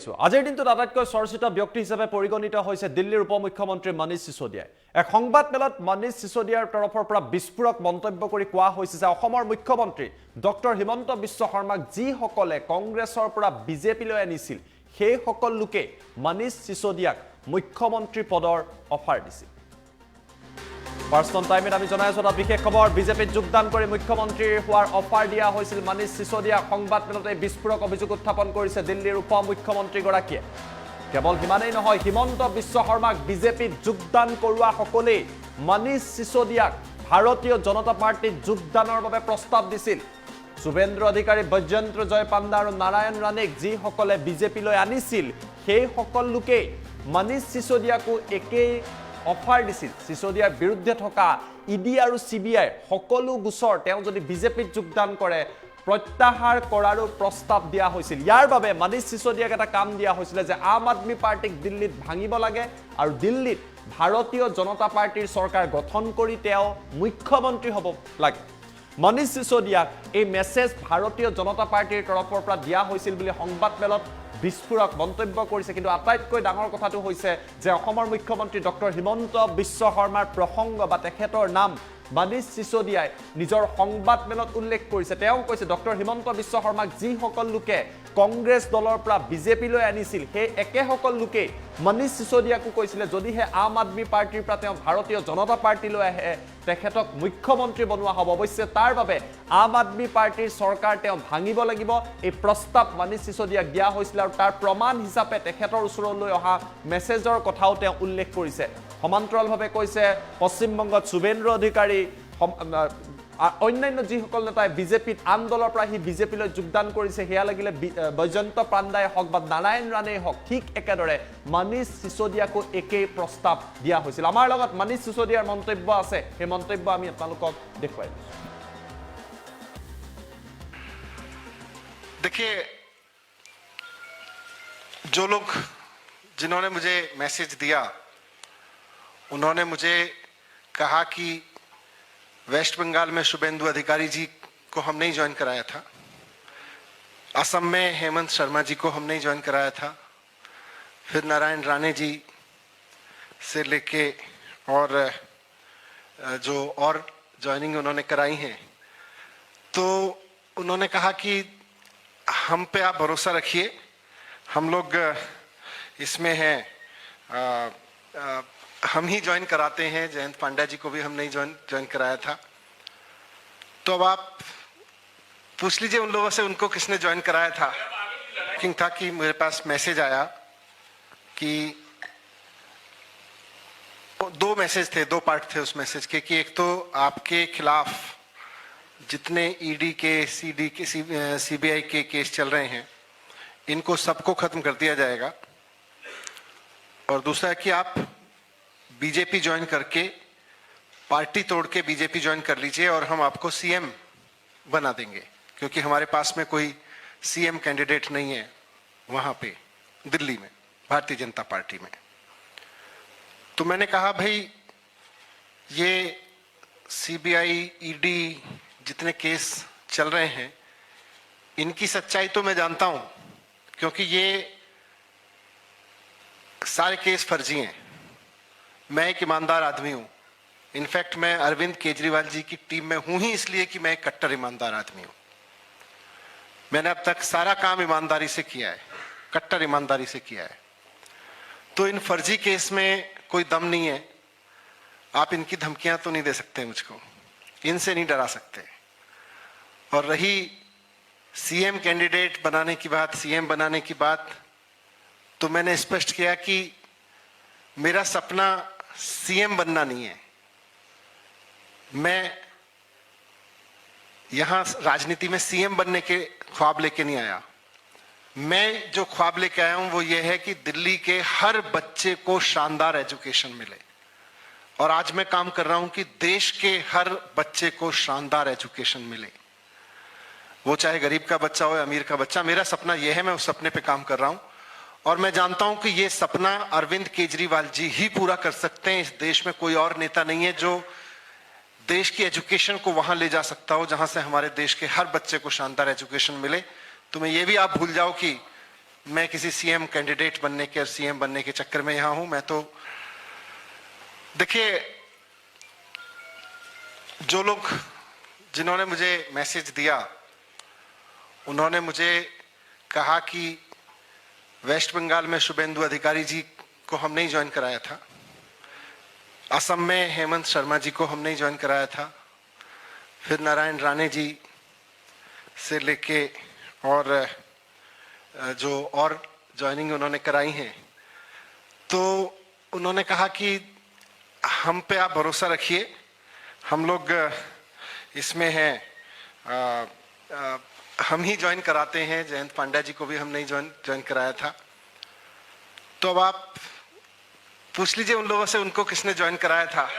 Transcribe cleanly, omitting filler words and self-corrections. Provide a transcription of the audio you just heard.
দেখিছোঁ আজিৰ দিনটোত আটাইতকৈ চৰ্চিত ব্যক্তি হিচাপে পৰিগণিত হৈছে দিল্লীৰ উপমুখ্যমন্ত্ৰী মনীষ সিসোদিয়াই এক সংবাদ মেলত মনীষ সিসোদিয়াৰ তৰফৰ পৰা বিস্ফোৰক মন্তব্য কৰি কোৱা হৈছে যে অসমৰ মুখ্যমন্ত্ৰী ডক্টৰ হিমন্ত বিশ্ব শৰ্মাক যিসকলে কংগ্ৰেছৰ পৰা বিজেপিলৈ আনিছিল সেই সকল লোকে মনীষ সিসোদিয়াক মুখ্যমন্ত্ৰী পদৰ অফাৰ দিছিল পাৰ্সন টাইমত আমি জনাই আছো এটা বিশেষ খবৰ বিজেপিত যোগদান কৰি মুখ্যমন্ত্ৰীৰ হোৱাৰ অফাৰ দিয়া হৈছিল মনীষ সিসোদিয়া সংবাদ মেলতে বিস্ফোৰক অভিযোগ উত্থাপন কৰিছে দিল্লীৰ উপমুখ্যমন্ত্ৰী গৰাকীয়ে কেৱল হিমানেই নহয় হিমন্ত বিশ্ব শৰ্মাক বিজেপিত যোগদান কৰোৱা সকলে মনীষ সিসোদিয়াক ভাৰতীয় জনতা পাৰ্টিত যোগদানৰ বাবে প্ৰস্তাৱ দিছিল শুভেন্দ্ৰ অধিকাৰী বৈজয়ন্ত জয় পাণ্ডা আৰু নাৰায়ণ ৰাণেক যি সকলে বিজেপিলৈ আনিছিল সেই সকল লোকে মনীষ সিসোদিয়াকো একেই অফাৰ দিছিল সিসোদিয়াৰ বিৰুদ্ধে থকা ইডি আৰু সিবিআই সকলো গোচৰ তেওঁ যদি বিজেপিত যোগদান কৰে প্ৰত্যাহাৰ কৰাৰো প্ৰস্তাৱ দিয়া হৈছিল ইয়াৰ বাবে মনীষ সিসোদিয়াক এটা কাম দিয়া হৈছিল যে আম আদমি পাৰ্টিক দিল্লীত ভাঙিব লাগে আৰু দিল্লীত ভাৰতীয় জনতা পাৰ্টিৰ চৰকাৰ গঠন কৰি তেওঁ মুখ্যমন্ত্ৰী হ'ব লাগে মনীষ সিসোদিয়াক এই মেছেজ ভাৰতীয় জনতা পাৰ্টিৰ তৰফৰ পৰা দিয়া হৈছিল বুলি সংবাদ মেলত বিস্ফোৰক মন্তব্য কৰিছে কিন্তু আটাইতকৈ ডাঙৰ কথাটো হৈছে যে অসমৰ মুখ্যমন্ত্ৰী ডক্টৰ হিমন্ত বিশ্ব শৰ্মাৰ প্ৰসংগ বা তেখেতৰ নাম মনীষ সিসোদিয়াই নিজৰ সংবাদ মেলত উল্লেখ কৰিছে তেওঁ কৈছে ডক্টৰ হিমন্ত বিশ্ব শৰ্মাক যি সকল লোকে কংগ্ৰেছ দলৰ পৰা বিজেপিলৈ আনিছিল সেই একে সকল লোকে মনীষ সিসোদিয়াকো কৈছিল যদিহে আম আদমি পাৰ্টিৰ পৰা তেওঁ ভাৰতীয় জনতা পাৰ্টিলৈ আহে তেখেতক মুখ্যমন্ত্ৰী বনোৱা হ'ব অৱশ্যে তাৰ বাবে আম আদমি পাৰ্টিৰ চৰকাৰ তেওঁ ভাঙিব লাগিব এই প্ৰস্তাৱ মনীষ সিসোদিয়াক দিয়া হৈছিল আৰু তাৰ প্ৰমাণ হিচাপে তেখেতৰ ওচৰলৈ অহা মেছেজৰ কথাও তেওঁ উল্লেখ কৰিছে সমান্তৰালভাৱে কৈছে পশ্চিমবংগত শুভেন্দ্ৰ অধিকাৰী অন্যান্য যিসকল নেতাই বিজেপিত আন দলৰ পৰা সি বিজেপিলৈ যোগদান কৰিছে সেয়া লাগিলে বৈজয়ন্ত পাণ্ডাই হওক বা নাৰায়ণ ৰাণেই হওক ঠিক একেদৰে মনীষ সিসোদিয়াকো একেই প্ৰস্তাৱ দিয়া হৈছিল আমাৰ লগত মনীষ সিসোদিয়াৰ মন্তব্য আছে সেই মন্তব্য আমি আপোনালোকক দেখুৱাই দিছোঁ देखिए जो लोग जिन्होंने मुझे मैसेज दिया उन्होंने मुझे कहा कि वेस्ट बंगाल में शुभेंदु अधिकारी जी को हम नहीं ज्वाइन कराया था असम में हेमंत शर्मा जी को हम नहीं ज्वाइन कराया था फिर नारायण राणे जी से लेके और जो और ज्वाइनिंग उन्होंने कराई हैं तो उन्होंने कहा कि हम पे आप भरोसा रखिए हम लोग इसमें हैं हम ही ज्वाइन कराते हैं जयंत पांड्या जी को भी हम नहीं ज्वाइन कराया था तो अब आप पूछ लीजिए उन लोगों से उनको किसने ज्वाइन कराया था था कि मेरे पास मैसेज आया कि दो मैसेज थे दो पार्ट थे उस मैसेज के कि एक तो आपके खिलाफ जितने ईडी के सीडी के सीबीआई के केस चल रहे हैं इनको सबको खत्म कर दिया जाएगा और दूसरा है कि आप बीजेपी ज्वाइन करके पार्टी तोड़ के बीजेपी ज्वाइन कर लीजिए और हम आपको सीएम बना देंगे क्योंकि हमारे पास में कोई सीएम कैंडिडेट नहीं है वहां पे दिल्ली में भारतीय जनता पार्टी में तो मैंने कहा भाई ये सीबीआई ईडी जितने केस चल रहे हैं इनकी सच्चाई तो मैं जानता हूं क्योंकि ये सारे केस फर्जी हैं मैं एक ईमानदार आदमी हूं इनफैक्ट मैं अरविंद केजरीवाल जी की टीम में हूं ही इसलिए कि मैं एक कट्टर ईमानदार आदमी हूं मैंने अब तक सारा काम ईमानदारी से किया है कट्टर ईमानदारी से किया है तो इन फर्जी केस में कोई दम नहीं है आप इनकी धमकियां तो नहीं दे सकते मुझको इनसे नहीं डरा सकते और रही सीएम कैंडिडेट बनाने की बात सीएम बनाने की बात तो मैंने स्पष्ट किया कि मेरा सपना सीएम बनना नहीं है मैं यहां राजनीति में सीएम बनने के ख्वाब लेके नहीं आया मैं जो ख्वाब लेके आया हूं वो ये है कि दिल्ली के हर बच्चे को शानदार एजुकेशन मिले और आज मैं काम कर रहा हूं कि देश के हर बच्चे को शानदार एजुकेशन मिले वो चाहे गरीब का बच्चा हो या अमीर का बच्चा मेरा सपना ये है मैं उस सपने पे काम कर रहा हूं और मैं जानता हूं कि ये सपना अरविंद केजरीवाल जी ही पूरा कर सकते हैं इस देश में कोई और नेता नहीं है जो देश की एजुकेशन को वहां ले जा सकता हो जहां से हमारे देश के हर बच्चे को शानदार एजुकेशन मिले। तो मैं ये भी आप भूल जाओ कि मैं किसी सीएम कैंडिडेट बनने के और सीएम बनने के चक्कर में यहाँ हूं। मैं तो देखिए, जो लोग जिन्होंने मुझे मैसेज दिया उन्होंने मुझे कहा कि वेस्ट बंगाल में शुभेंदु अधिकारी जी को हम नहीं ज्वाइन कराया था, असम में हेमंत शर्मा जी को हम नहीं ज्वाइन कराया था, फिर नारायण राणे जी से लेके और जो और ज्वाइनिंग उन्होंने कराई हैं, तो उन्होंने कहा कि हम पे आप भरोसा रखिए, हम लोग इसमें हैं, हम ही ज्वाइन कराते हैं। जयंत पांड्या जी को भी हम नहीं ज्वाइन कराया था। तो अब आप पूछ लीजिए उन लोगों से, उनको किसने ज्वाइन कराया था।